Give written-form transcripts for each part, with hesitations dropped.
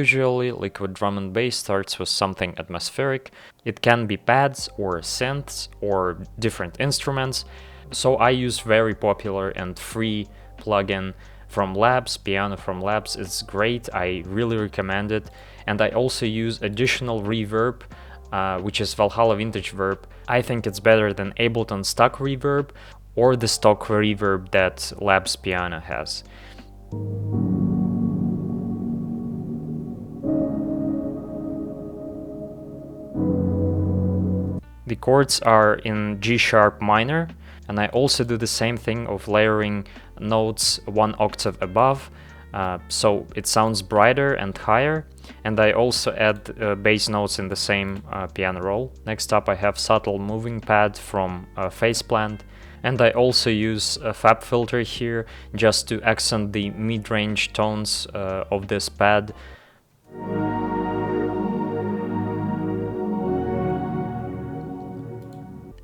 Usually, liquid drum and bass starts with something atmospheric. It can be pads or synths or different instruments. So I use very popular and free plugin from Labs, Piano from Labs. It's great, I really recommend it. And I also use additional reverb, which is Valhalla Vintage Verb. I think it's better than Ableton stock reverb or the stock reverb that Labs Piano has. The chords are in G sharp minor, and I also do the same thing of layering notes one octave above, so it sounds brighter and higher, and I also add bass notes in the same piano roll. Next up I have subtle moving pad from Faceplant, and I also use a fab filter here just to accent the mid-range tones of this pad.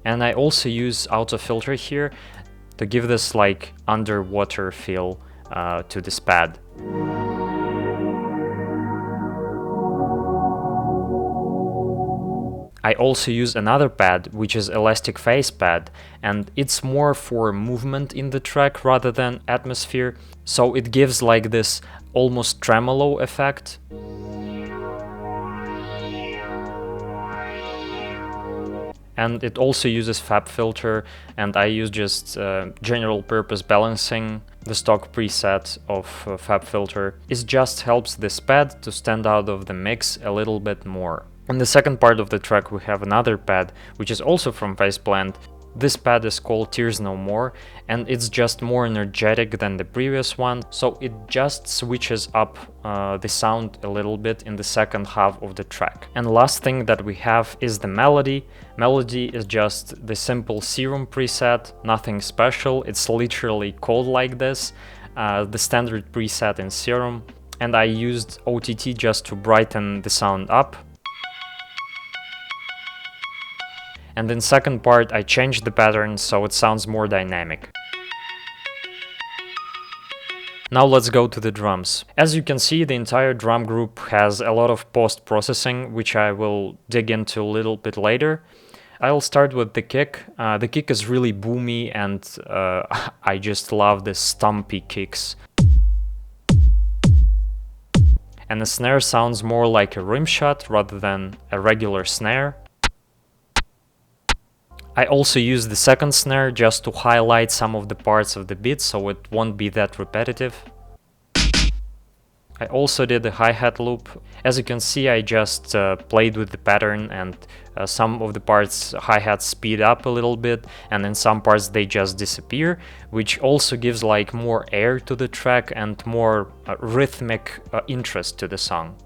And I also use auto filter here to give this like underwater feel to this pad. I also use another pad, which is elastic phase pad, and it's more for movement in the track rather than atmosphere, so it gives like this almost tremolo effect. And it also uses fab filter, and I use just general purpose balancing. The stock preset of fab filter. It just helps this pad to stand out of the mix a little bit more. In the second part of the track we have another pad, which is also from Faceplant. This pad is called Tears No More, and it's just more energetic than the previous one, so it just switches up the sound a little bit in the second half of the track. And last thing that we have is the melody. Melody is just the simple Serum preset, nothing special, it's literally called like this, the standard preset in Serum, and I used OTT just to brighten the sound up. And in second part I changed the pattern so it sounds more dynamic. Now let's go to the drums. As you can see, the entire drum group has a lot of post-processing, which I will dig into a little bit later. I'll start with the kick. The kick is really boomy, and I just love the stumpy kicks. And the snare sounds more like a rim shot rather than a regular snare. I also use the second snare just to highlight some of the parts of the beat so it won't be that repetitive. I also did a hi-hat loop. As you can see, I just played with the pattern, and some of the parts hi-hats speed up a little bit, and in some parts they just disappear, which also gives like more air to the track and more rhythmic interest to the song.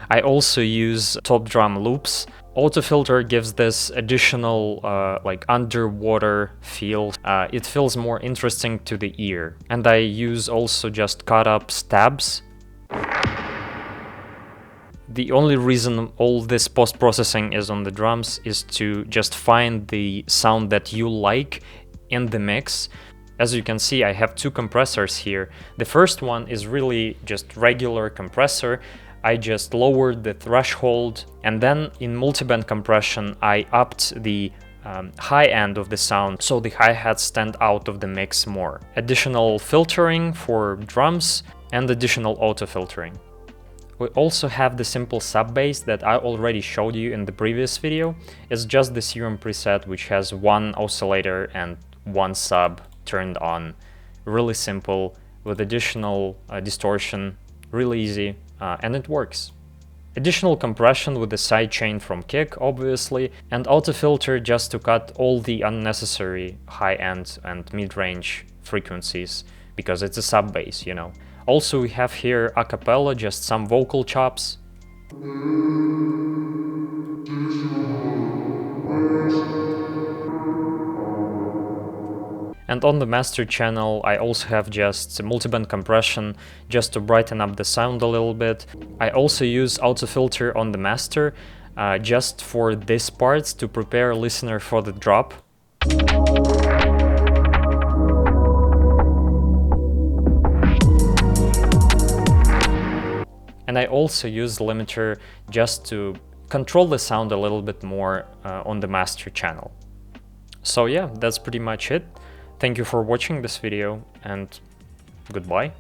I also use top drum loops. Auto filter gives this additional like underwater feel. It feels more interesting to the ear. And I use also just cut up stabs. The only reason all this post-processing is on the drums is to just find the sound that you like in the mix. As you can see, I have two compressors here. The first one is really just regular compressor. I just lowered the threshold, and then in multiband compression I upped the high end of the sound so the hi-hats stand out of the mix more. Additional filtering for drums and additional auto filtering. We also have the simple sub bass that I already showed you in the previous video. It's just the Serum preset, which has one oscillator and one sub turned on. Really simple, with additional distortion, really easy. And it works. Additional compression with the sidechain from kick, obviously, and auto filter just to cut all the unnecessary high-end and mid-range frequencies, because it's a sub bass, you know. Also we have here a cappella, just some vocal chops. And on the master channel I also have just multiband compression just to brighten up the sound a little bit. I also use auto filter on the master just for this part to prepare listener for the drop. And I also use limiter just to control the sound a little bit more on the master channel. So yeah, that's pretty much it. Thank you for watching this video, and goodbye.